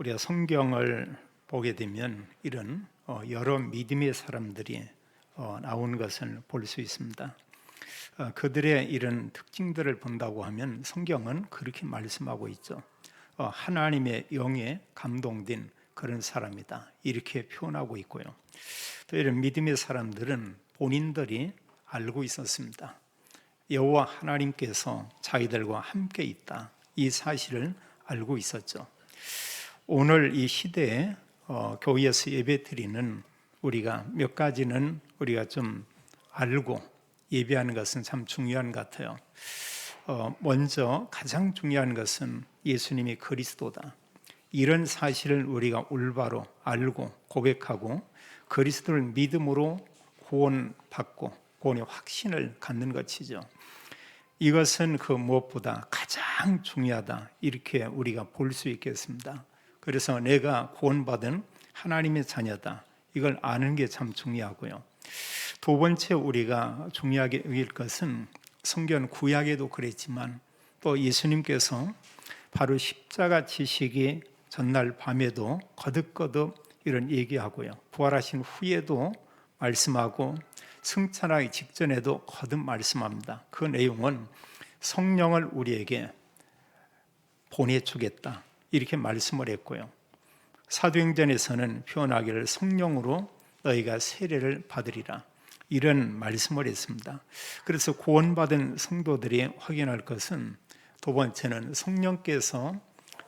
우리가 성경을 보게 되면 이런 여러 믿음의 사람들이 나온 것을 볼 수 있습니다. 그들의 이런 특징들을 본다고 하면 성경은 그렇게 말씀하고 있죠. 하나님의 영에 감동된 그런 사람이다, 이렇게 표현하고 있고요. 또 이런 믿음의 사람들은 본인들이 알고 있었습니다. 여호와 하나님께서 자기들과 함께 있다, 이 사실을 알고 있었죠. 오늘 이 시대에 교회에서 예배드리는 우리가 몇 가지는 우리가 좀 알고 예배하는 것은 참 중요한 것 같아요. 먼저 가장 중요한 것은 예수님이 그리스도다, 이런 사실을 우리가 올바로 알고 고백하고 그리스도를 믿음으로 구원받고 구원의 확신을 갖는 것이죠. 이것은 그 무엇보다 가장 중요하다, 이렇게 우리가 볼 수 있겠습니다. 그래서 내가 구원받은 하나님의 자녀다, 이걸 아는 게 참 중요하고요. 두 번째 우리가 중요하게 여길 것은 성경 구약에도 그랬지만 또 예수님께서 바로 십자가 지시기 전날 밤에도 거듭거듭 이런 얘기하고요, 부활하신 후에도 말씀하고 승천하기 직전에도 거듭 말씀합니다. 그 내용은 성령을 우리에게 보내주겠다, 이렇게 말씀을 했고요. 사도행전에서는 표현하기를 성령으로 너희가 세례를 받으리라, 이런 말씀을 했습니다. 그래서 구원받은 성도들이 확인할 것은 두 번째는 성령께서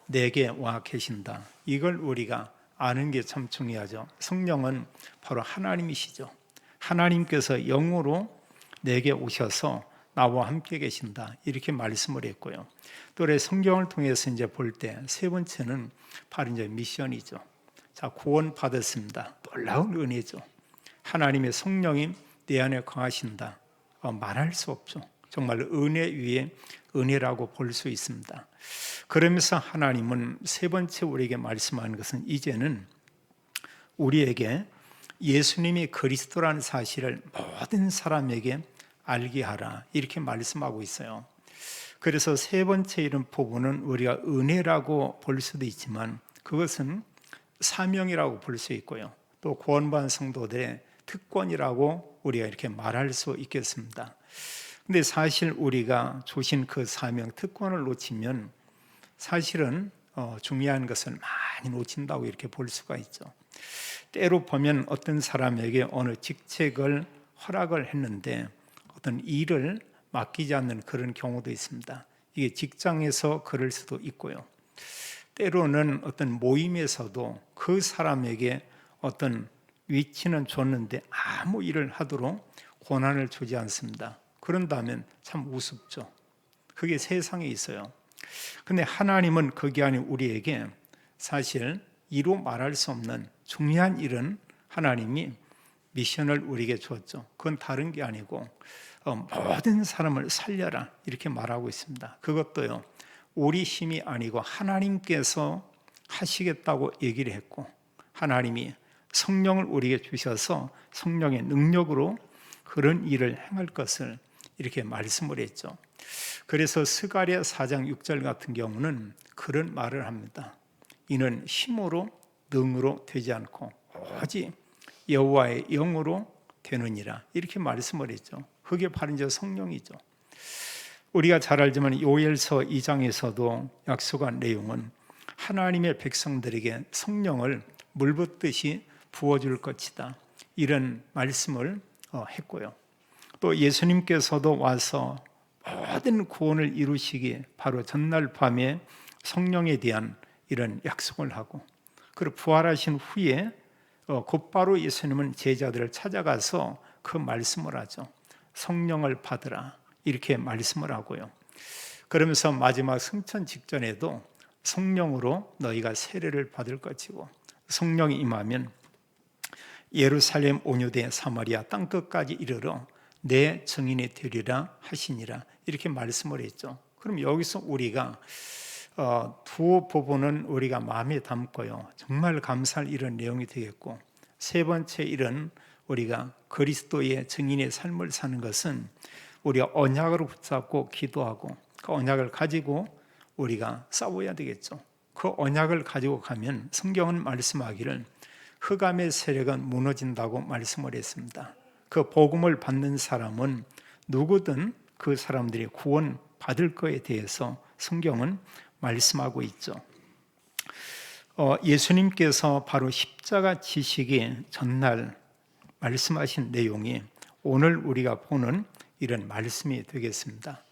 내게 와 계신다, 이걸 우리가 아는 게 참 중요하죠. 성령은 바로 하나님이시죠. 하나님께서 영으로 내게 오셔서 나와 함께 계신다, 이렇게 말씀을 했고요. 또 성경을 통해서 이제 볼 때 세 번째는 바로 이제 미션이죠. 자, 구원 받았습니다. 놀라운 은혜죠. 하나님의 성령이 내 안에 거하신다, 말할 수 없죠. 정말 은혜 위에 은혜라고 볼 수 있습니다. 그러면서 하나님은 세 번째 우리에게 말씀하는 것은 이제는 우리에게 예수님이 그리스도라는 사실을 모든 사람에게 알게 하라, 이렇게 말씀하고 있어요. 그래서 세 번째 이런 부분은 우리가 은혜라고 볼 수도 있지만 그것은 사명이라고 볼 수 있고요, 또 구원받은 성도들의 특권이라고 우리가 이렇게 말할 수 있겠습니다. 근데 사실 우리가 주신 그 사명 특권을 놓치면 사실은 중요한 것을 많이 놓친다고 이렇게 볼 수가 있죠. 때로 보면 어떤 사람에게 어느 직책을 허락을 했는데 어떤 일을 맡기지 않는 그런 경우도 있습니다. 이게 직장에서 그럴 수도 있고요. 때로는 어떤 모임에서도 그 사람에게 어떤 위치는 줬는데 아무 일을 하도록 권한을 주지 않습니다. 그런다면 참 우습죠. 그게 세상에 있어요. 근데 하나님은 그게 아닌 우리에게 사실 이루 말할 수 없는 중요한 일은 하나님이 미션을 우리에게 주었죠. 그건 다른 게 아니고 모든 사람을 살려라, 이렇게 말하고 있습니다. 그것도요, 우리 힘이 아니고 하나님께서 하시겠다고 얘기를 했고 하나님이 성령을 우리에게 주셔서 성령의 능력으로 그런 일을 행할 것을 이렇게 말씀을 했죠. 그래서 스가랴 4장 6절 같은 경우는 그런 말을 합니다. 이는 힘으로 능으로 되지 않고 오직 여호와의 영으로 되느니라, 이렇게 말씀을 했죠. 그게 바로 이제 성령이죠. 우리가 잘 알지만 요엘서 2장에서도 약속한 내용은 하나님의 백성들에게 성령을 물붓듯이 부어줄 것이다, 이런 말씀을 했고요. 또 예수님께서도 와서 모든 구원을 이루시기에 바로 전날 밤에 성령에 대한 이런 약속을 하고, 그리고 부활하신 후에 곧바로 예수님은 제자들을 찾아가서 그 말씀을 하죠. 성령을 받으라, 이렇게 말씀을 하고요. 그러면서 마지막 승천 직전에도 성령으로 너희가 세례를 받을 것이고 성령이 임하면 예루살렘 온유대 사마리아 땅끝까지 이르러 내 증인이 되리라 하시니라, 이렇게 말씀을 했죠. 그럼 여기서 우리가 두 부분은 우리가 마음에 담고요, 정말 감사할 이런 내용이 되겠고, 세 번째 일은 우리가 그리스도의 증인의 삶을 사는 것은 우리가 언약으로 붙잡고 기도하고 그 언약을 가지고 우리가 싸워야 되겠죠. 그 언약을 가지고 가면 성경은 말씀하기를 흑암의 세력은 무너진다고 말씀을 했습니다. 그 복음을 받는 사람은 누구든 그 사람들이 구원 받을 것에 대해서 성경은 말씀하고 있죠. 예수님께서 바로 십자가 지시기 전날 말씀하신 내용이 오늘 우리가 보는 이런 말씀이 되겠습니다.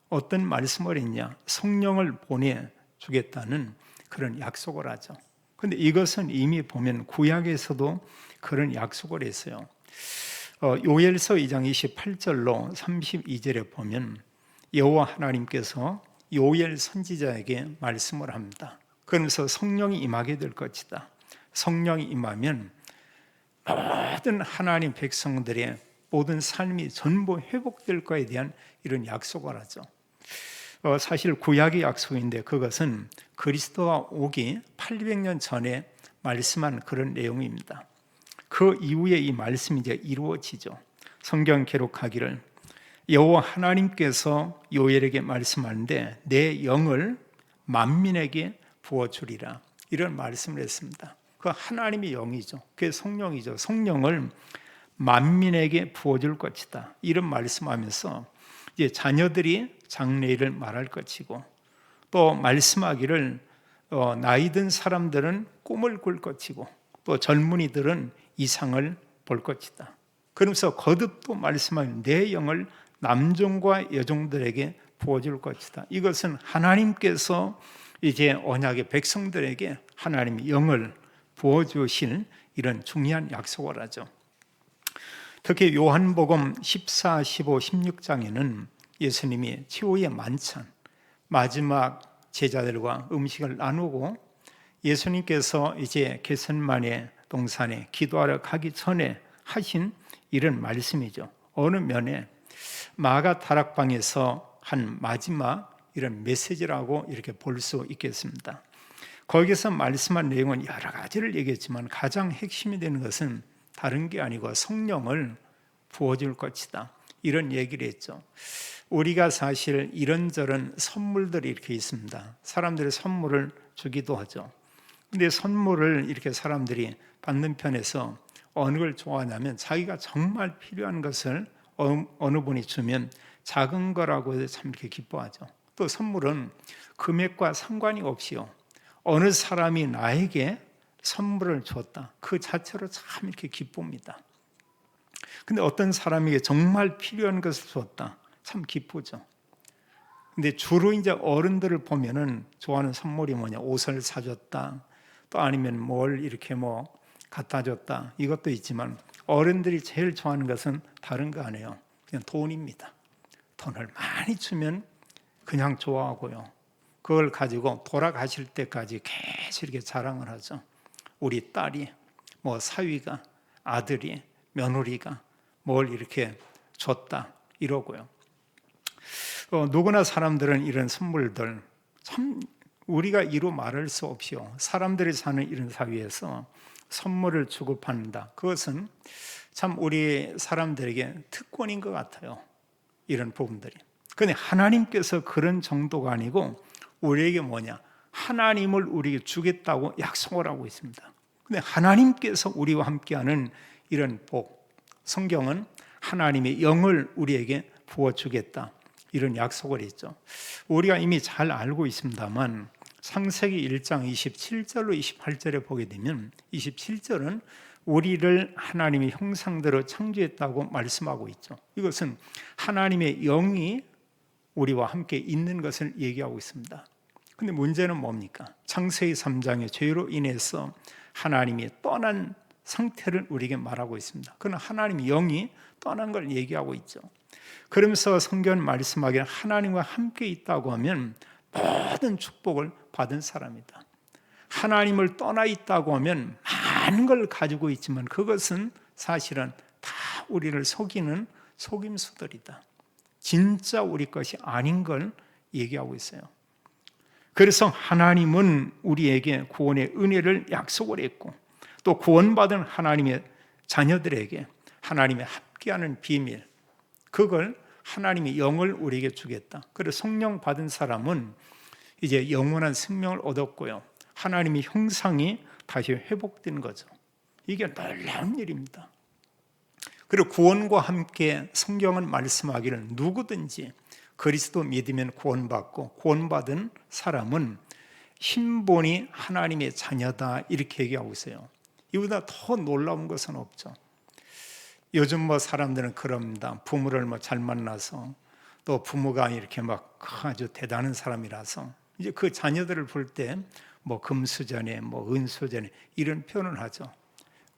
어떤 말씀을 했냐? 성령을 보내주겠다는 그런 약속을 하죠. 근데 이것은 이미 보면 구약에서도 그런 약속을 했어요. 요엘서 2장 28절로 32절에 보면 여호와 하나님께서 요엘 선지자에게 말씀을 합니다. 그러면서 성령이 임하게 될 것이다. 성령이 임하면 모든 하나님 백성들의 모든 삶이 전부 회복될 것에 대한 이런 약속을 하죠. 사실 구약의 약속인데 그것은 그리스도가 오기 800년 전에 말씀한 그런 내용입니다. 그 이후에 이 말씀이 이제 이루어지죠. 성경 기록하기를 여호와 하나님께서 요엘에게 말씀하는데 내 영을 만민에게 부어주리라, 이런 말씀을 했습니다. 그 하나님의 영이죠. 그게 성령이죠. 성령을 만민에게 부어줄 것이다, 이런 말씀하면서 이제 자녀들이 장래일을 말할 것이고, 또 말씀하기를 나이 든 사람들은 꿈을 꿀 것이고, 또 젊은이들은 이상을 볼 것이다. 그러면서 거듭 또 말씀하는 내 영을 남종과 여종들에게 부어줄 것이다. 이것은 하나님께서 이제 언약의 백성들에게 하나님의 영을 부어주실 이런 중요한 약속을 하죠. 특히 요한복음 14, 15, 16장에는 예수님이 최후의 만찬, 마지막 제자들과 음식을 나누고 예수님께서 이제 겟세마네 동산에 기도하러 가기 전에 하신 이런 말씀이죠. 어느 면에 마가 다락방에서 한 마지막 이런 메시지라고 이렇게 볼 수 있겠습니다. 거기서 말씀한 내용은 여러 가지를 얘기했지만 가장 핵심이 되는 것은 다른 게 아니고 성령을 부어줄 것이다, 이런 얘기를 했죠. 우리가 사실 이런저런 선물들이 이렇게 있습니다. 사람들이 선물을 주기도 하죠. 근데 선물을 이렇게 사람들이 받는 편에서 어느 걸 좋아하냐면 자기가 정말 필요한 것을 어느 분이 주면 작은 거라고 해서 참 이렇게 기뻐하죠. 또 선물은 금액과 상관이 없이요, 어느 사람이 나에게 선물을 줬다, 그 자체로 참 이렇게 기쁩니다. 근데 어떤 사람에게 정말 필요한 것을 줬다, 참 기쁘죠. 근데 주로 이제 어른들을 보면은 좋아하는 선물이 뭐냐, 옷을 사줬다, 또 아니면 뭘 이렇게 뭐 갖다 줬다, 이것도 있지만 어른들이 제일 좋아하는 것은 다른 거 아니에요. 그냥 돈입니다. 돈을 많이 주면 그냥 좋아하고요, 그걸 가지고 돌아가실 때까지 계속 이렇게 자랑을 하죠. 우리 딸이, 뭐 사위가, 아들이, 며느리가 뭘 이렇게 줬다, 이러고요. 누구나 사람들은 이런 선물들 참 우리가 이루 말할 수 없이요, 사람들이 사는 이런 사회에서 선물을 주고받는다, 그것은 참 우리 사람들에게 특권인 것 같아요, 이런 부분들이. 그런데 하나님께서 그런 정도가 아니고 우리에게 뭐냐, 하나님을 우리에게 주겠다고 약속을 하고 있습니다. 근데 하나님께서 우리와 함께하는 이런 복, 성경은 하나님의 영을 우리에게 부어주겠다, 이런 약속을 했죠. 우리가 이미 잘 알고 있습니다만 창세기 1장 27절로 28절에 보게 되면 27절은 우리를 하나님의 형상대로 창조했다고 말씀하고 있죠. 이것은 하나님의 영이 우리와 함께 있는 것을 얘기하고 있습니다. 근데 문제는 뭡니까? 창세기 3장의 죄로 인해서 하나님이 떠난 상태를 우리에게 말하고 있습니다. 그건 하나님의 영이 떠난 걸 얘기하고 있죠. 그러면서 성경은 말씀하기를 하나님과 함께 있다고 하면 모든 축복을 받은 사람이다. 하나님을 떠나 있다고 하면 많은 걸 가지고 있지만 그것은 사실은 다 우리를 속이는 속임수들이다. 진짜 우리 것이 아닌 걸 얘기하고 있어요. 그래서 하나님은 우리에게 구원의 은혜를 약속을 했고, 또 구원받은 하나님의 자녀들에게 하나님의 함께하는 비밀, 그걸 하나님의 영을 우리에게 주겠다. 그래서 성령 받은 사람은 이제 영원한 생명을 얻었고요, 하나님의 형상이 다시 회복되는 거죠. 이게 놀라운 일입니다. 그리고 구원과 함께 성경은 말씀하기를 누구든지 그리스도 믿으면 구원받고 구원받은 사람은 신분이 하나님의 자녀다 이렇게 얘기하고 있어요. 이보다 더 놀라운 것은 없죠. 요즘 사람들은 그럽니다. 부모를 잘 만나서 또 부모가 이렇게 아주 대단한 사람이라서 이제 그 자녀들을 볼 때 금수저네 은수저네 이런 표현을 하죠.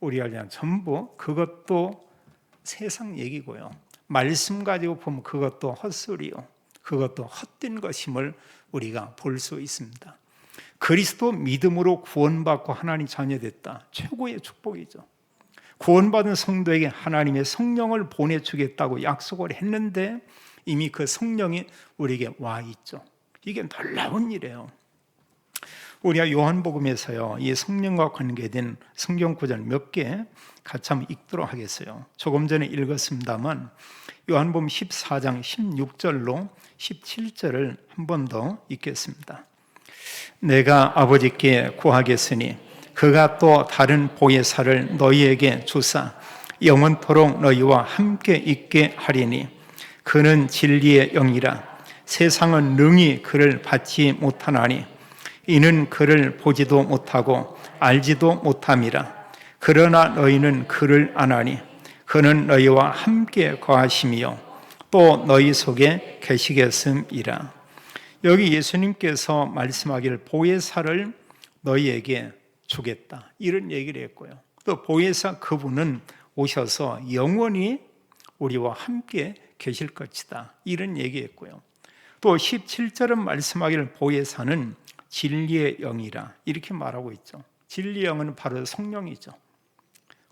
우리가 그냥 전부 그것도 세상 얘기고요. 말씀 가지고 보면 그것도 헛소리요. 그것도 헛된 것임을 우리가 볼 수 있습니다. 그리스도 믿음으로 구원받고 하나님 자녀됐다. 최고의 축복이죠. 구원받은 성도에게 하나님의 성령을 보내주겠다고 약속을 했는데 이미 그 성령이 우리에게 와 있죠. 이게 놀라운 일이에요. 우리가 요한복음에서요, 이 성령과 관계된 성경 구절 몇 개 같이 한번 읽도록 하겠어요. 조금 전에 읽었습니다만 요한복음 14장 16절로 17절을 한 번 더 읽겠습니다. 내가 아버지께 구하겠으니 그가 또 다른 보혜사를 너희에게 주사 영원토록 너희와 함께 있게 하리니 그는 진리의 영이라. 세상은 능히 그를 받지 못하나니 이는 그를 보지도 못하고 알지도 못함이라. 그러나 너희는 그를 아나니 그는 너희와 함께 거하심이요 또 너희 속에 계시겠음이라. 여기 예수님께서 말씀하기를 보혜사를 너희에게 주겠다 이런 얘기를 했고요. 또 보혜사 그분은 오셔서 영원히 우리와 함께 계실 것이다 이런 얘기했고요. 또 17절은 말씀하기를 보혜사는 진리의 영이라 이렇게 말하고 있죠. 진리의 영은 바로 성령이죠.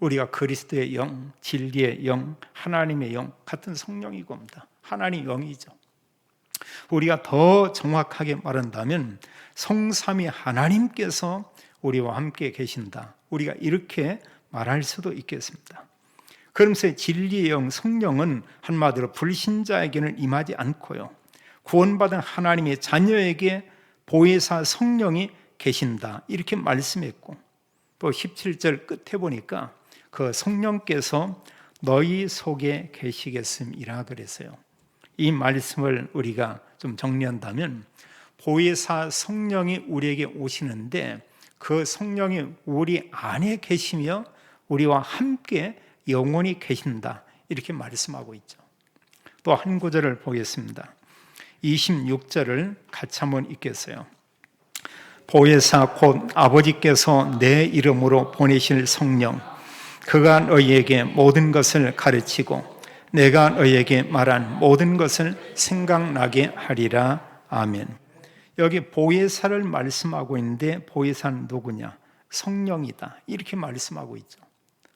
우리가 그리스도의 영, 진리의 영, 하나님의 영 같은 성령이고 겁니다. 하나님 영이죠. 우리가 더 정확하게 말한다면 성삼위 하나님께서 우리와 함께 계신다. 우리가 이렇게 말할 수도 있겠습니다. 그러면서 진리의 영, 성령은 한마디로 불신자에게는 임하지 않고요. 구원받은 하나님의 자녀에게 보혜사 성령이 계신다. 이렇게 말씀했고 또 17절 끝에 보니까 그 성령께서 너희 속에 계시겠음이라 그랬어요. 이 말씀을 우리가 좀 정리한다면 보혜사 성령이 우리에게 오시는데 그 성령이 우리 안에 계시며 우리와 함께 영원히 계신다 이렇게 말씀하고 있죠. 또 한 구절을 보겠습니다. 26절을 같이 한번 읽겠어요. 보혜사 곧 아버지께서 내 이름으로 보내실 성령 그가 너희에게 모든 것을 가르치고 내가 너희에게 말한 모든 것을 생각나게 하리라. 아멘. 여기 보혜사를 말씀하고 있는데 보혜사는 누구냐? 성령이다 이렇게 말씀하고 있죠.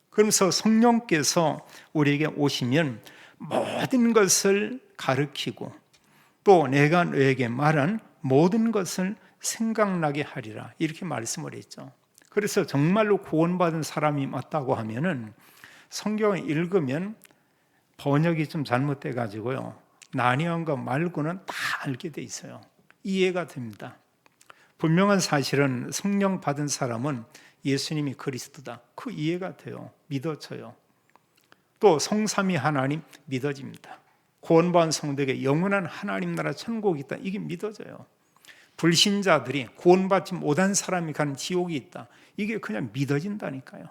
그러면서 성령께서 우리에게 오시면 모든 것을 가르치고 또 내가 너에게 말한 모든 것을 생각나게 하리라 이렇게 말씀을 했죠. 그래서 정말로 구원받은 사람이 맞다고 하면은 성경을 읽으면 번역이 좀 잘못돼 가지고요 난해한 것 말고는 다 알게 돼 있어요. 이해가 됩니다. 분명한 사실은 성령 받은 사람은 예수님이 그리스도다. 그 이해가 돼요. 믿어져요. 또 성삼위 하나님 믿어집니다. 구원받은 성도에게 영원한 하나님 나라 천국이 있다. 이게 믿어져요. 불신자들이 구원받지 못한 사람이 가는 지옥이 있다. 이게 그냥 믿어진다니까요.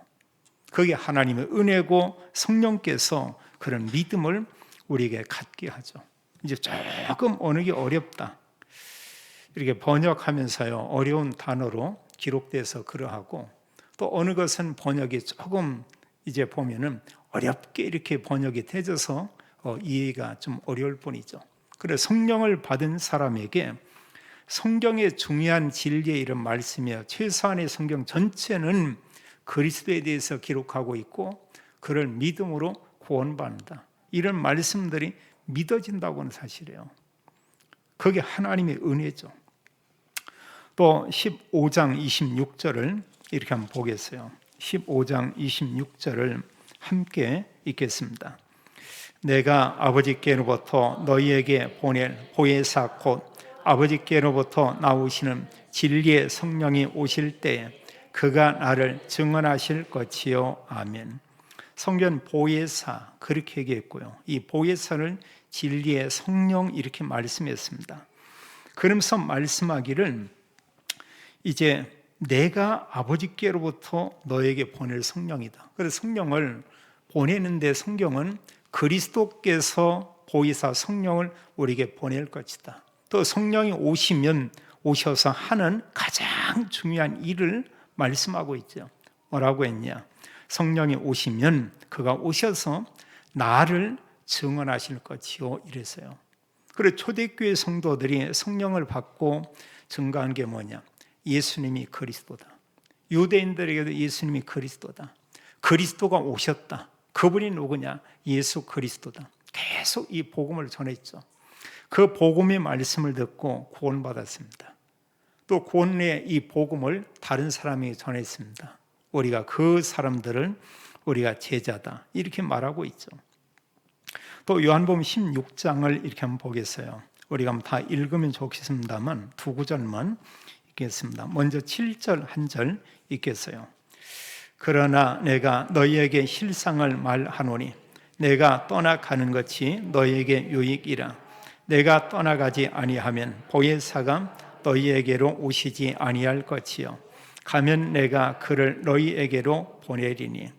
그게 하나님의 은혜고 성령께서 그런 믿음을 우리에게 갖게 하죠. 이제 조금 어느 게 어렵다. 이렇게 번역하면서요 어려운 단어로 기록돼서 그러하고 또 어느 것은 번역이 조금 이제 보면은 어렵게 이렇게 번역이 되어서 이해가 좀 어려울 뿐이죠. 그래서 성령을 받은 사람에게 성경의 중요한 진리의 이런 말씀이요 최소한의 성경 전체는 그리스도에 대해서 기록하고 있고 그를 믿음으로 구원받는다. 이런 말씀들이 믿어진다고 하는 사실이에요. 그게 하나님의 은혜죠. 또 15장 26절을 이렇게 한번 보겠어요. 15장 26절을 함께 읽겠습니다. 내가 아버지께로부터 너희에게 보낼 보혜사 곧 아버지께로부터 나오시는 진리의 성령이 오실 때에 그가 나를 증언하실 것이요. 아멘. 성경 보혜사 그렇게 얘기했고요. 이 보혜사를 진리의 성령 이렇게 말씀했습니다. 그러면서 말씀하기를 이제 내가 아버지께로부터 너에게 보낼 성령이다. 그래서 성령을 보내는데 성경은 그리스도께서 보혜사 성령을 우리에게 보낼 것이다. 또 성령이 오셔서 하는 가장 중요한 일을 말씀하고 있죠. 뭐라고 했냐? 성령이 오시면 그가 오셔서 나를 증언하실 것이요 이랬어요. 그리고 초대교회 성도들이 성령을 받고 증거한 게 뭐냐? 예수님이 그리스도다. 유대인들에게도 예수님이 그리스도다. 그리스도가 오셨다. 그분이 누구냐? 예수 그리스도다. 계속 이 복음을 전했죠. 그 복음의 말씀을 듣고 구원받았습니다. 또 구원의 이 복음을 다른 사람에게 전했습니다. 우리가 그 사람들을 우리가 제자다 이렇게 말하고 있죠. 또 요한복음 16장을 이렇게 한번 보겠어요. 우리가 한번 다 읽으면 좋겠습니다만 두 구절만 읽겠습니다. 먼저 7절 한 절 읽겠어요. 그러나 내가 너희에게 실상을 말하노니 내가 떠나가는 것이 너희에게 유익이라. 내가 떠나가지 아니하면 보혜사가 너희에게로 오시지 아니할 것이요 가면 내가 그를 너희에게로 보내리니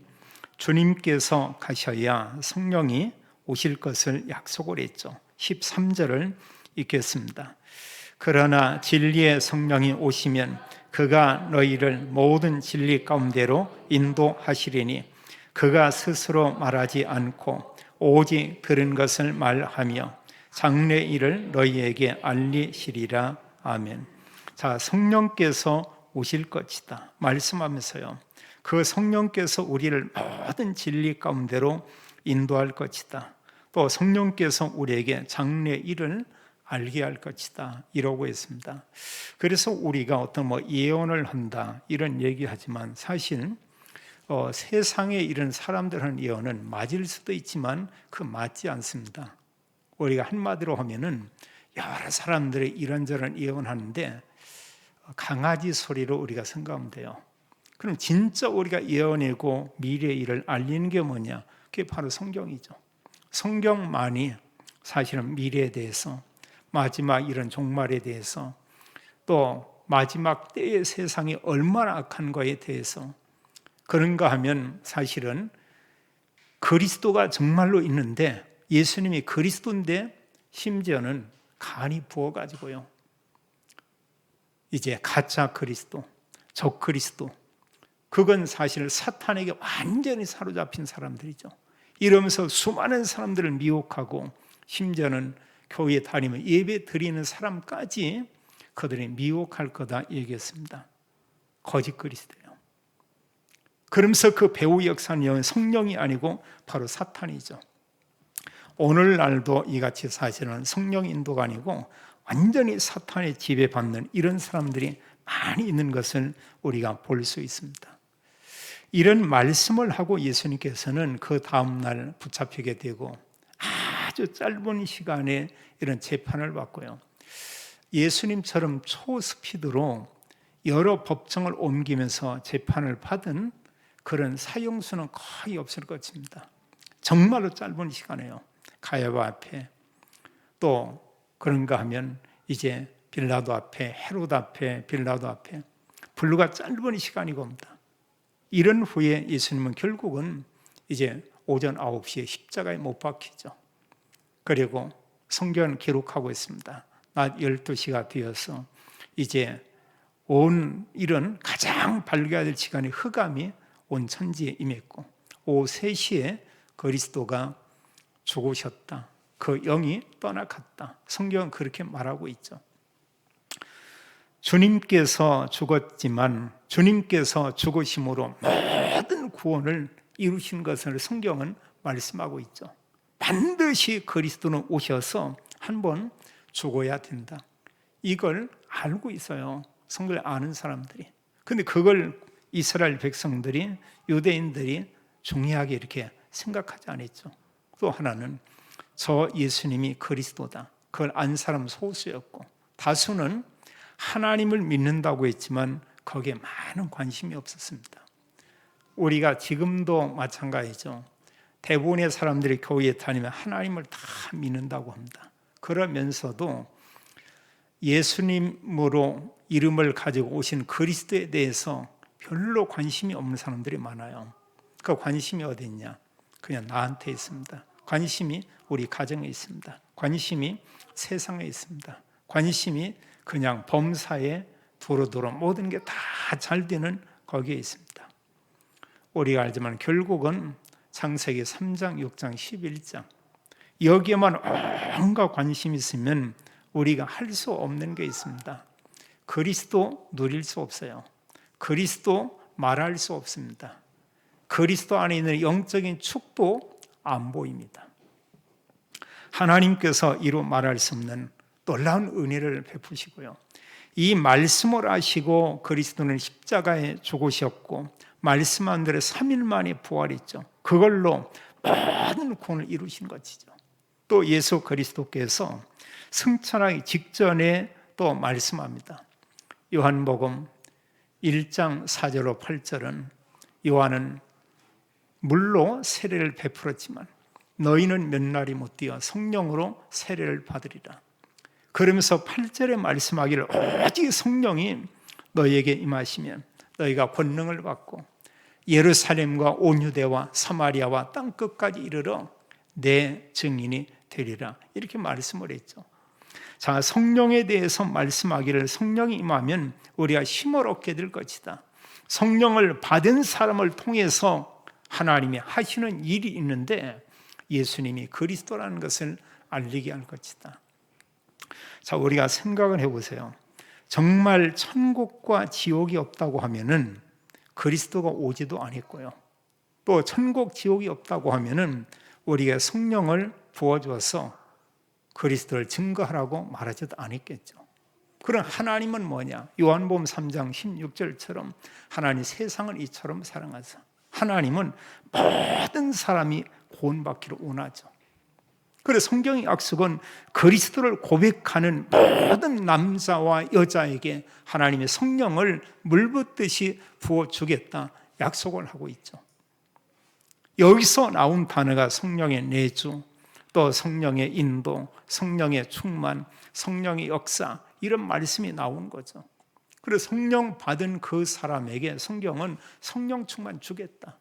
주님께서 가셔야 성령이 오실 것을 약속을 했죠. 13절을 읽겠습니다. 그러나 진리의 성령이 오시면 그가 너희를 모든 진리 가운데로 인도하시리니 그가 스스로 말하지 않고 오직 들은 것을 말하며 장래 일을 너희에게 알리시리라. 아멘. 자, 성령께서 오실 것이다 말씀하면서요, 그 성령께서 우리를 모든 진리 가운데로 인도할 것이다. 또 성령께서 우리에게 장래 일을 알게 할 것이다 이러고 있습니다. 그래서 우리가 어떤 예언을 한다 이런 얘기하지만 사실 세상에 이런 사람들 하는 예언은 맞을 수도 있지만 그 맞지 않습니다. 우리가 한마디로 하면은 여러 사람들이 이런저런 예언하는데 강아지 소리로 우리가 생각하면 돼요. 그럼 진짜 우리가 예언이고 미래의 일을 알리는 게 뭐냐? 그게 바로 성경이죠. 성경만이 사실은 미래에 대해서, 마지막 이런 종말에 대해서, 또 마지막 때의 세상이 얼마나 악한 거에 대해서, 그런가 하면 사실은 그리스도가 정말로 있는데 예수님이 그리스도인데 심지어는 간이 부어가지고요, 이제 가짜 그리스도, 적 그리스도, 그건 사실 사탄에게 완전히 사로잡힌 사람들이죠. 이러면서 수많은 사람들을 미혹하고 심지어는 교회에 다니면 예배 드리는 사람까지 그들이 미혹할 거다 얘기했습니다. 거짓 그리스도예요. 그러면서 그 배후 역사는 성령이 아니고 바로 사탄이죠. 오늘날도 이같이 사실은 성령 인도가 아니고 완전히 사탄의 지배받는 이런 사람들이 많이 있는 것을 우리가 볼 수 있습니다. 이런 말씀을 하고 예수님께서는 그 다음날 붙잡히게 되고 아주 짧은 시간에 이런 재판을 받고요, 예수님처럼 초스피드로 여러 법정을 옮기면서 재판을 받은 그런 사형수는 거의 없을 것입니다. 정말로 짧은 시간에요. 가야바 앞에, 또 그런가 하면 이제 빌라도 앞에, 헤롯 앞에, 빌라도 앞에, 불과 짧은 시간이고 옵니다. 이런 후에 예수님은 결국은 이제 오전 9시에 십자가에 못 박히죠. 그리고 성경은 기록하고 있습니다. 낮 12시가 되어서 이제 온 이런 가장 밝아야 될 시간에 흑암이 온 천지에 임했고 오후 3시에 그리스도가 죽으셨다. 그 영이 떠나갔다. 성경은 그렇게 말하고 있죠. 주님께서 죽었지만 주님께서 죽으심으로 모든 구원을 이루신 것을 성경은 말씀하고 있죠. 반드시 그리스도는 오셔서 한번 죽어야 된다. 이걸 알고 있어요. 성경을 아는 사람들이. 근데 그걸 이스라엘 백성들이, 유대인들이 중요하게 이렇게 생각하지 않았죠. 또 하나는 저 예수님이 그리스도다. 그걸 안 사람 소수였고, 다수는 하나님을 믿는다고 했지만 거기에 많은 관심이 없었습니다. 우리가 지금도 마찬가지죠. 대부분의 사람들이 교회에 다니면 하나님을 다 믿는다고 합니다. 그러면서도 예수님으로 이름을 가지고 오신 그리스도에 대해서 별로 관심이 없는 사람들이 많아요. 그 관심이 어디 있냐? 그냥 나한테 있습니다. 관심이 우리 가정에 있습니다. 관심이 세상에 있습니다. 관심이 그냥 범사에 두루두루 모든 게 다 잘 되는 거기에 있습니다. 우리가 알지만 결국은 창세기 3장, 6장, 11장 여기에만 온갖 관심이 있으면 우리가 할 수 없는 게 있습니다. 그리스도 누릴 수 없어요. 그리스도 말할 수 없습니다. 그리스도 안에 있는 영적인 축복 안 보입니다. 하나님께서 이루 말할 수 없는 놀라운 은혜를 베푸시고요. 이 말씀을 하시고 그리스도는 십자가에 죽으셨고 말씀한 대로 3일 만에 부활했죠. 그걸로 모든 구원을 이루신 것이죠. 또 예수 그리스도께서 승천하기 직전에 또 말씀합니다. 요한복음 1장 4절로 8절은 요한은 물로 세례를 베풀었지만 너희는 몇 날이 못 되어 성령으로 세례를 받으리라. 그러면서 8절에 말씀하기를 오직 성령이 너희에게 임하시면 너희가 권능을 받고 예루살렘과 온 유대와 사마리아와 땅끝까지 이르러 내 증인이 되리라. 이렇게 말씀을 했죠. 자, 성령에 대해서 말씀하기를 성령이 임하면 우리가 힘을 얻게 될 것이다. 성령을 받은 사람을 통해서 하나님이 하시는 일이 있는데 예수님이 그리스도라는 것을 알리게 할 것이다. 자, 우리가 생각을 해보세요. 정말 천국과 지옥이 없다고 하면은 그리스도가 오지도 않았고요. 또 천국, 지옥이 없다고 하면은 우리가 성령을 부어주어서 그리스도를 증거하라고 말하지도 않았겠죠. 그럼 하나님은 뭐냐? 요한복음 3장 16절처럼 하나님 세상을 이처럼 사랑하사. 하나님은 모든 사람이 구원받기를 원하죠. 그래서 성경의 약속은 그리스도를 고백하는 모든 남자와 여자에게 하나님의 성령을 물붓듯이 부어주겠다 약속을 하고 있죠. 여기서 나온 단어가 성령의 내주, 또 성령의 인도, 성령의 충만, 성령의 역사 이런 말씀이 나온 거죠. 그래서 성령 받은 그 사람에게 성경은 성령 충만 주겠다.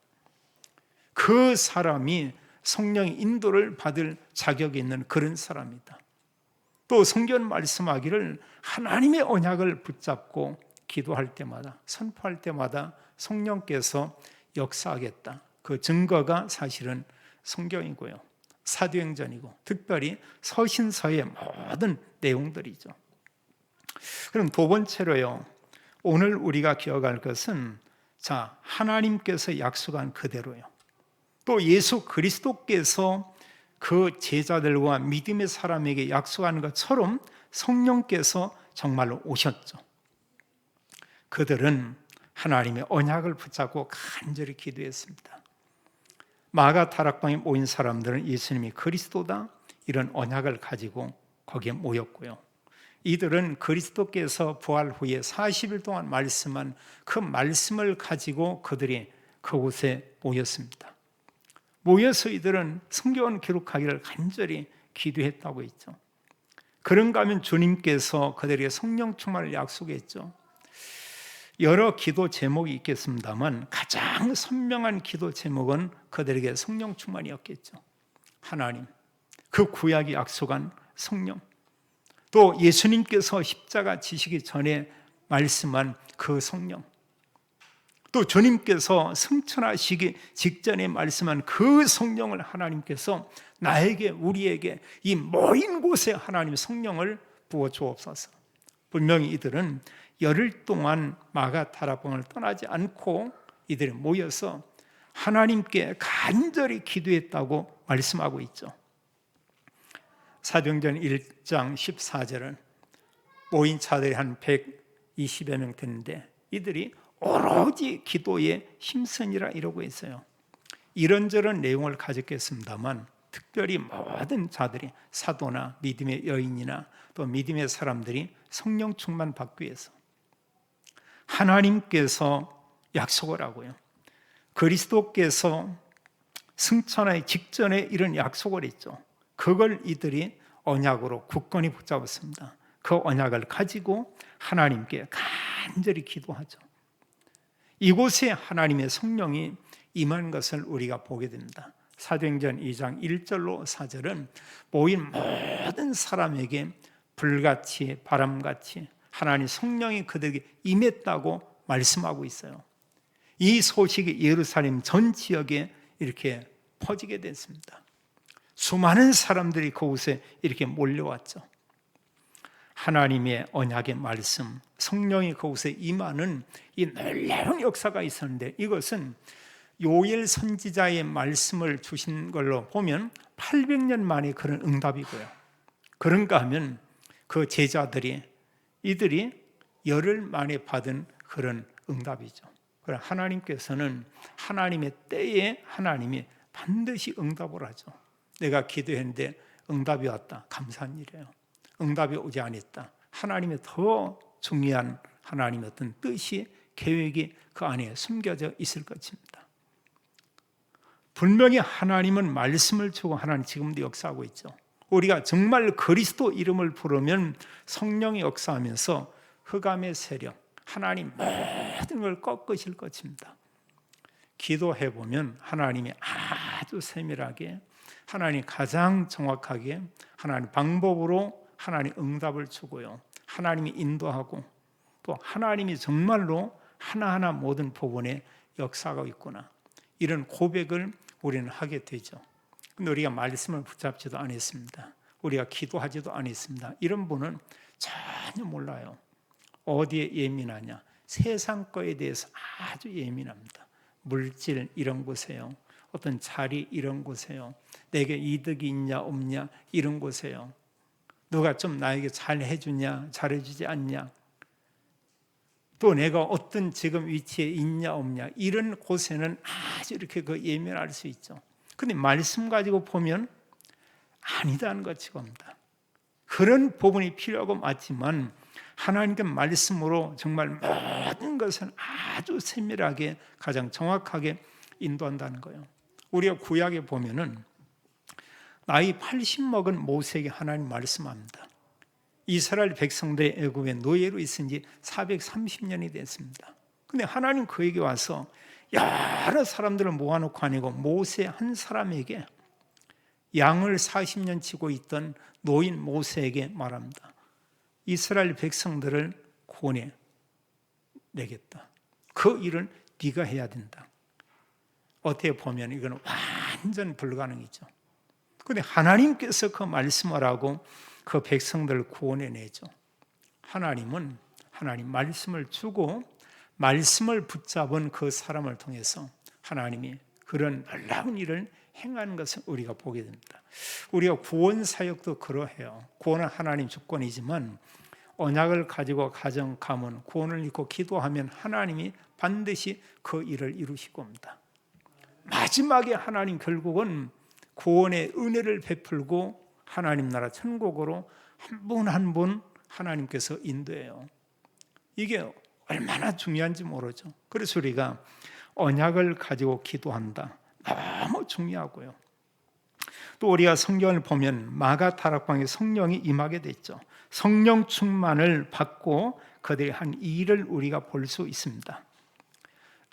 그 사람이 성령의 인도를 받을 자격이 있는 그런 사람이다. 또 성경 말씀하기를 하나님의 언약을 붙잡고 기도할 때마다 선포할 때마다 성령께서 역사하겠다. 그 증거가 사실은 성경이고요. 사도행전이고 특별히 서신서의 모든 내용들이죠. 그럼 두 번째로요. 오늘 우리가 기억할 것은 자, 하나님께서 약속한 그대로요. 또 예수 그리스도께서 그 제자들과 믿음의 사람에게 약속한 것처럼 성령께서 정말로 오셨죠. 그들은 하나님의 언약을 붙잡고 간절히 기도했습니다. 마가 다락방에 모인 사람들은 예수님이 그리스도다 이런 언약을 가지고 거기에 모였고요. 이들은 그리스도께서 부활 후에 40일 동안 말씀한 그 말씀을 가지고 그들이 그곳에 모였습니다. 모여서 이들은 성경을 기록하기를 간절히 기도했다고 했죠. 그런가 하면 주님께서 그들에게 성령 충만을 약속했죠. 여러 기도 제목이 있겠습니다만 가장 선명한 기도 제목은 그들에게 성령 충만이었겠죠. 하나님, 그 구약이 약속한 성령, 또 예수님께서 십자가 지시기 전에 말씀한 그 성령, 또 주님께서 승천하시기 직전에 말씀한 그 성령을 하나님께서 나에게 우리에게 이 모인 곳에 하나님 성령을 부어 주옵소서. 분명히 이들은 열흘 동안 마가 다락방을 떠나지 않고 이들이 모여서 하나님께 간절히 기도했다고 말씀하고 있죠. 사도행전 1장 14절은 모인 자들이 한 120여 명 되는데 이들이 오로지 기도에 힘쓰니라 이러고 있어요. 이런저런 내용을 가졌겠습니다만 특별히 모든 자들이 사도나 믿음의 여인이나 또 믿음의 사람들이 성령 충만 받기 위해서 하나님께서 약속을 하고요. 그리스도께서 승천하기 직전에 이런 약속을 했죠. 그걸 이들이 언약으로 굳건히 붙잡았습니다. 그 언약을 가지고 하나님께 간절히 기도하죠. 이곳에 하나님의 성령이 임한 것을 우리가 보게 됩니다. 사도행전 2장 1절로 4절은 모인 모든 사람에게 불같이 바람같이 하나님 성령이 그들에게 임했다고 말씀하고 있어요. 이 소식이 예루살렘 전 지역에 이렇게 퍼지게 됐습니다. 수많은 사람들이 그곳에 이렇게 몰려왔죠. 하나님의 언약의 말씀, 성령이 그곳에 임하는 이 놀라운 역사가 있었는데, 이것은 요엘 선지자의 말씀을 주신 걸로 보면 800년 만에 그런 응답이고요. 그런가 하면 그 제자들이 이들이 열흘 만에 받은 그런 응답이죠. 하나님께서는 하나님의 때에 하나님이 반드시 응답을 하죠. 내가 기도했는데 응답이 왔다. 감사한 일이에요. 응답이 오지 않았다. 하나님의 더 중요한 하나님의 어떤 뜻이, 계획이 그 안에 숨겨져 있을 것입니다. 분명히 하나님은 말씀을 주고 하나님 지금도 역사하고 있죠. 우리가 정말 그리스도 이름을 부르면 성령이 역사하면서 흑암의 세력, 하나님 모든 걸 꺾으실 것입니다. 기도해 보면 하나님이 아주 세밀하게, 하나님 가장 정확하게 하나님 방법으로 하나님 응답을 주고요. 하나님이 인도하고 또 하나님이 정말로 하나하나 모든 부분에 역사가 있구나. 이런 고백을 우리는 하게 되죠. 근데 우리가 말씀을 붙잡지도 않았습니다. 우리가 기도하지도 않았습니다. 이런 분은 전혀 몰라요. 어디에 예민하냐? 세상 거에 대해서 아주 예민합니다. 물질 이런 곳에요. 어떤 자리 이런 곳에요. 내게 이득이 있냐 없냐 이런 곳에요. 누가 좀 나에게 잘 해주냐 잘해주지 않냐, 또 내가 어떤 지금 위치에 있냐 없냐, 이런 곳에는 아주 이렇게 예민할 수 있죠. 근데 말씀 가지고 보면 아니다는 것이 겁니다. 그런 부분이 필요하고 맞지만 하나님께 말씀으로 정말 모든 것을 아주 세밀하게 가장 정확하게 인도한다는 거예요. 우리가 구약에 보면은 나이 80 먹은 모세에게 하나님 말씀합니다. 이스라엘 백성들의 애굽에 노예로 있은 지 430년이 됐습니다. 근데 하나님 그에게 와서 여러 사람들을 모아놓고 아니고 모세 한 사람에게, 양을 40년 치고 있던 노인 모세에게 말합니다. 이스라엘 백성들을 구원해 내겠다. 그 일을 네가 해야 된다. 어떻게 보면 이건 완전 불가능이죠. 그런데 하나님께서 그 말씀을 하고 그 백성들을 구원해내죠. 하나님은 하나님 말씀을 주고 말씀을 붙잡은 그 사람을 통해서 하나님이 그런 놀라운 일을 행하는 것을 우리가 보게 됩니다. 우리가 구원 사역도 그러해요. 구원은 하나님 주권이지만 언약을 가지고 가정, 가문, 구원을 잊고 기도하면 하나님이 반드시 그 일을 이루시고 옵니다. 마지막에 하나님 결국은 구원의 은혜를 베풀고 하나님 나라 천국으로 한 분 한 분 하나님께서 인도해요. 이게 얼마나 중요한지 모르죠. 그래서 우리가 언약을 가지고 기도한다. 너무 중요하고요. 또 우리가 성경을 보면 마가 다락방에 성령이 임하게 됐죠. 성령 충만을 받고 그들이 한 일을 우리가 볼 수 있습니다.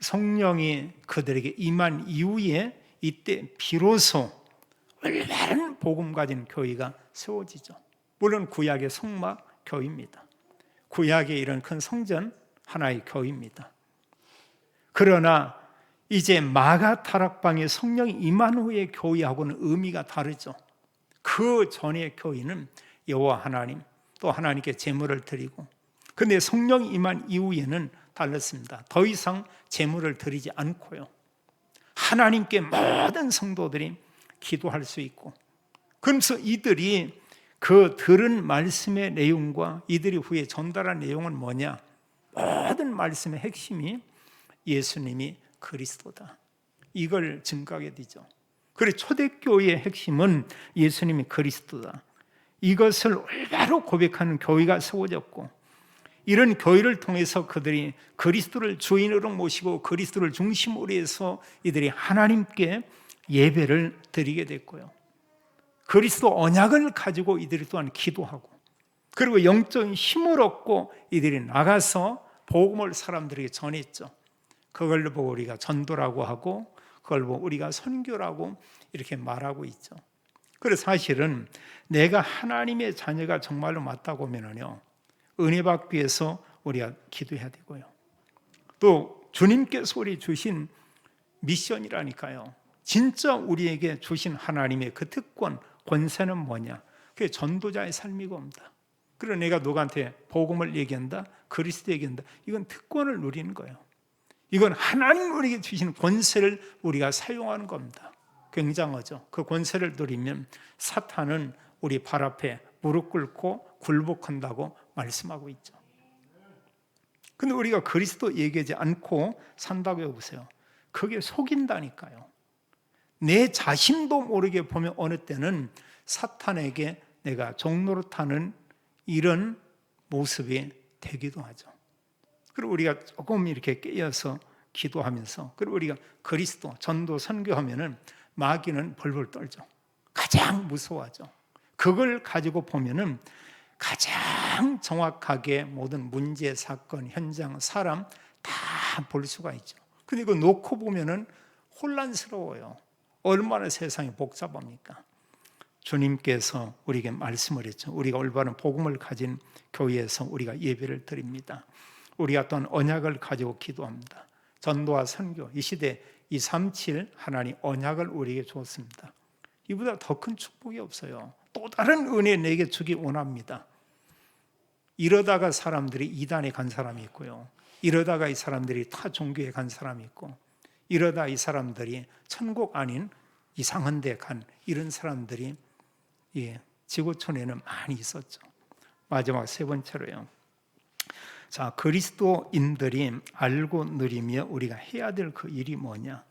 성령이 그들에게 임한 이후에 이때 비로소 올바른 복음 가진 교회가 세워지죠. 물론 구약의 성막 교회입니다. 구약의 이런 큰 성전 하나의 교회입니다. 그러나 이제 마가 다락방에 성령이 임한 후의 교회하고는 의미가 다르죠. 그 전의 교회는 여호와 하나님, 또 하나님께 제물을 드리고, 그런데 성령이 임한 이후에는 달랐습니다. 더 이상 제물을 드리지 않고요, 하나님께 모든 성도들이 기도할 수 있고, 그러면서 이들이 그 들은 말씀의 내용과 이들이 후에 전달한 내용은 뭐냐? 모든 말씀의 핵심이 예수님이 그리스도다, 이걸 증거하게 되죠. 그리고 초대교회의 핵심은 예수님이 그리스도다. 이것을 올바로 고백하는 교회가 세워졌고, 이런 교회를 통해서 그들이 그리스도를 주인으로 모시고 그리스도를 중심으로 해서 이들이 하나님께 예배를 드리게 됐고요. 그리스도 언약을 가지고 이들이 또한 기도하고, 그리고 영적인 힘을 얻고 이들이 나가서 복음을 사람들에게 전했죠. 그걸 보고 우리가 전도라고 하고, 그걸 보고 우리가 선교라고 이렇게 말하고 있죠. 그래서 사실은 내가 하나님의 자녀가 정말로 맞다고 하면요, 은혜 받기 위해서 우리가 기도해야 되고요. 또 주님께서 우리 주신 미션이라니까요. 진짜 우리에게 주신 하나님의 그 특권, 권세는 뭐냐? 그게 전도자의 삶이고 옵니다. 그리고 내가 누구한테 복음을 얘기한다, 그리스도 얘기한다, 이건 특권을 누리는 거예요. 이건 하나님 우리에게 주신 권세를 우리가 사용하는 겁니다. 굉장하죠. 그 권세를 누리면 사탄은 우리 발 앞에 무릎 꿇고 굴복한다고 말씀하고 있죠. 근데 우리가 그리스도 얘기하지 않고 산다고 해보세요. 그게 속인다니까요. 내 자신도 모르게 보면 어느 때는 사탄에게 내가 종로로 타는 이런 모습이 되기도 하죠. 그리고 우리가 조금 이렇게 깨어서 기도하면서, 그리고 우리가 그리스도 전도 선교하면은 마귀는 벌벌 떨죠. 가장 무서워하죠. 그걸 가지고 보면은 가장 정확하게 모든 문제, 사건, 현장, 사람 다 볼 수가 있죠. 근데 이거 놓고 보면은 혼란스러워요. 얼마나 세상이 복잡합니까? 주님께서 우리에게 말씀을 했죠. 우리가 올바른 복음을 가진 교회에서 우리가 예배를 드립니다. 우리가 또한 언약을 가지고 기도합니다. 전도와 선교, 이 시대 237 하나님 언약을 우리에게 주었습니다. 이보다 더 큰 축복이 없어요. 또 다른 은혜 내게 주기 원합니다. 이러다가 사람들이 이단에 간 사람이 있고요, 이러다가 이 사람들이 타 종교에 간 사람이 있고, 이러다 이 사람들이 천국 아닌 이상한 데 간 이런 사람들이 지구촌에는 많이 있었죠. 마지막 세 번째로요, 자, 그리스도인들이 알고 누리며 우리가 해야 될 그 일이 뭐냐?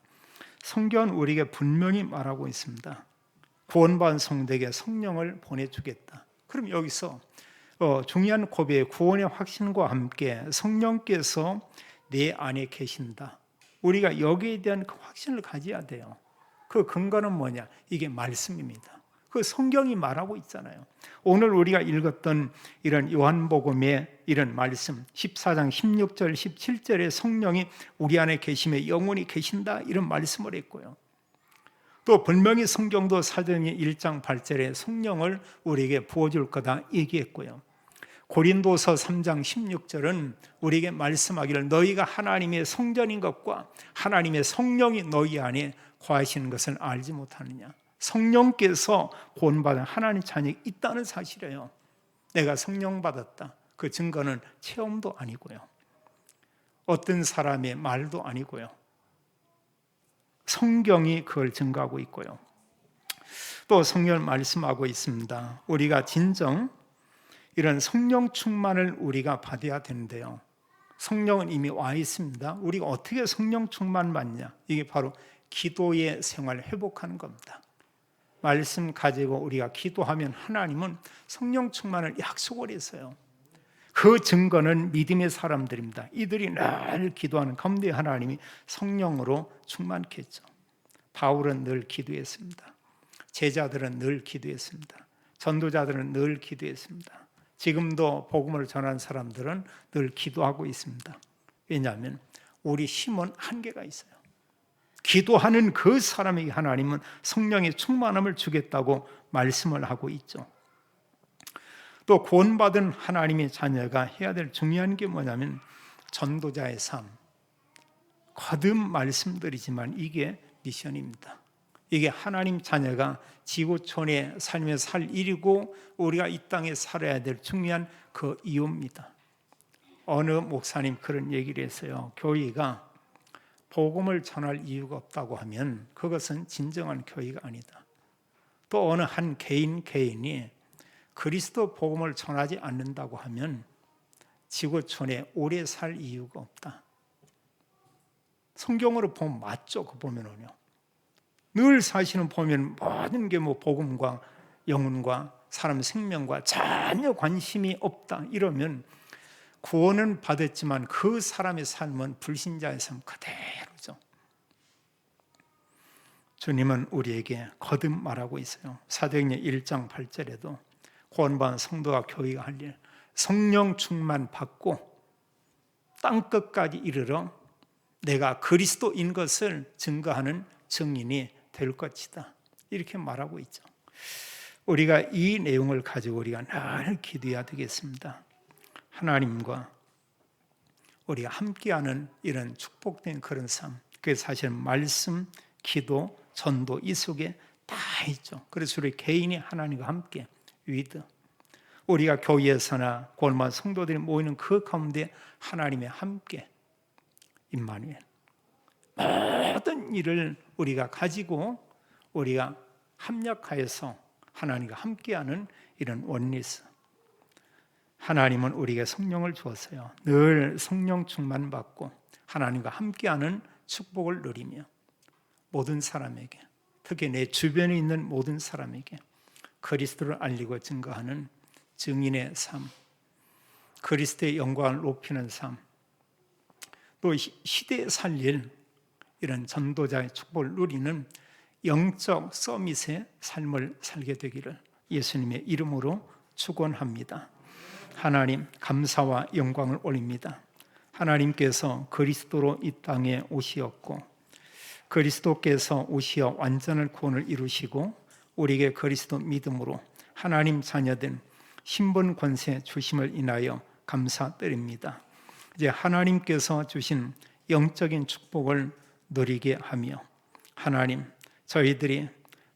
성경은 우리에게 분명히 말하고 있습니다. 구원받은 성도에게 성령을 보내주겠다. 그럼 여기서 중요한 고백, 구원의 확신과 함께 성령께서 내 안에 계신다. 우리가 여기에 대한 그 확신을 가져야 돼요. 그 근거는 뭐냐? 이게 말씀입니다. 그 성경이 말하고 있잖아요. 오늘 우리가 읽었던 이런 요한복음의 이런 말씀 14장 16절 17절에 성령이 우리 안에 계심에 영원히 계신다, 이런 말씀을 했고요. 또 분명히 성경도 사도행전 1장 8절에 성령을 우리에게 부어줄 거다 얘기했고요. 고린도서 3장 16절은 우리에게 말씀하기를 너희가 하나님의 성전인 것과 하나님의 성령이 너희 안에 거하시는 것을 알지 못하느냐. 성령께서 구원받은 하나님 자녀가 있다는 사실이에요. 내가 성령 받았다, 그 증거는 체험도 아니고요, 어떤 사람의 말도 아니고요, 성경이 그걸 증거하고 있고요. 또 성경을 말씀하고 있습니다. 우리가 진정 이런 성령 충만을 우리가 받아야 되는데요, 성령은 이미 와 있습니다. 우리가 어떻게 성령 충만 받냐? 이게 바로 기도의 생활을 회복하는 겁니다. 말씀 가지고 우리가 기도하면 하나님은 성령 충만을 약속을 했어요. 그 증거는 믿음의 사람들입니다. 이들이 늘 기도하는 가운데 하나님이 성령으로 충만케 했죠. 바울은 늘 기도했습니다. 제자들은 늘 기도했습니다. 전도자들은 늘 기도했습니다. 지금도 복음을 전하는 사람들은 늘 기도하고 있습니다. 왜냐하면 우리 힘은 한계가 있어요. 기도하는 그 사람에게 하나님은 성령의 충만함을 주겠다고 말씀을 하고 있죠. 또 구원받은 하나님의 자녀가 해야 될 중요한 게 뭐냐면 전도자의 삶. 거듭 말씀드리지만 이게 미션입니다. 이게 하나님 자녀가 지구촌에 살면서 살 일이고 우리가 이 땅에 살아야 될 중요한 그 이유입니다. 어느 목사님 그런 얘기를 했어요. 교회가 복음을 전할 이유가 없다고 하면 그것은 진정한 교회가 아니다. 또 어느 한 개인이 그리스도 복음을 전하지 않는다고 하면 지구촌에 오래 살 이유가 없다. 성경으로 보면 맞죠. 그 보면은요. 늘 사시는 보면 모든 게 뭐 복음과 영혼과 사람 생명과 전혀 관심이 없다 이러면 구원은 받았지만 그 사람의 삶은 불신자의 삶 그대로죠. 주님은 우리에게 거듭 말하고 있어요. 사도행전 1장 8절에도 구원받은 성도가 교회가 할 일, 성령 충만 받고 땅끝까지 이르러 내가 그리스도인 것을 증거하는 증인이 될 것이다. 이렇게 말하고 있죠. 우리가 이 내용을 가지고 우리가 늘 기도해야 되겠습니다. 하나님과 우리가 함께하는 이런 축복된 그런 삶, 그게 사실 말씀, 기도, 전도 이 속에 다 있죠. 그래서 우리 개인이 하나님과 함께 위드, 우리가 교회에서나 구원받은 성도들이 모이는 그 가운데 하나님의 함께 임마누엘, 모든 일을 우리가 가지고 우리가 합력하여서 하나님과 함께하는 이런 원리스. 하나님은 우리에게 성령을 주었어요. 늘 성령 충만 받고 하나님과 함께하는 축복을 누리며 모든 사람에게, 특히 내 주변에 있는 모든 사람에게 그리스도를 알리고 증거하는 증인의 삶, 그리스도의 영광을 높이는 삶, 또 시대에 살릴 이런 전도자의 축복을 누리는 영적 서밋의 삶을 살게 되기를 예수님의 이름으로 축원합니다. 하나님 감사와 영광을 올립니다. 하나님께서 그리스도로 이 땅에 오시었고 그리스도께서 오시어 완전한 구원을 이루시고 우리에게 그리스도 믿음으로 하나님 자녀된 신분 권세 주심을 인하여 감사드립니다. 이제 하나님께서 주신 영적인 축복을 누리게 하며 하나님 저희들이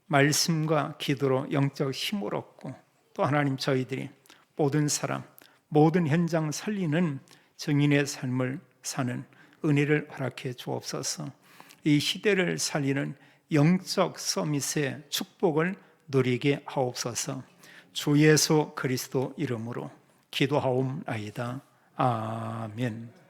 말씀과 기도로 영적 힘을 얻고 또 하나님 저희들이 모든 사람 모든 현장 살리는 증인의 삶을 사는 은혜를 허락해 주옵소서. 이 시대를 살리는 영적 서밋의 축복을 누리게 하옵소서. 주 예수 그리스도 이름으로 기도하옵나이다. 아멘.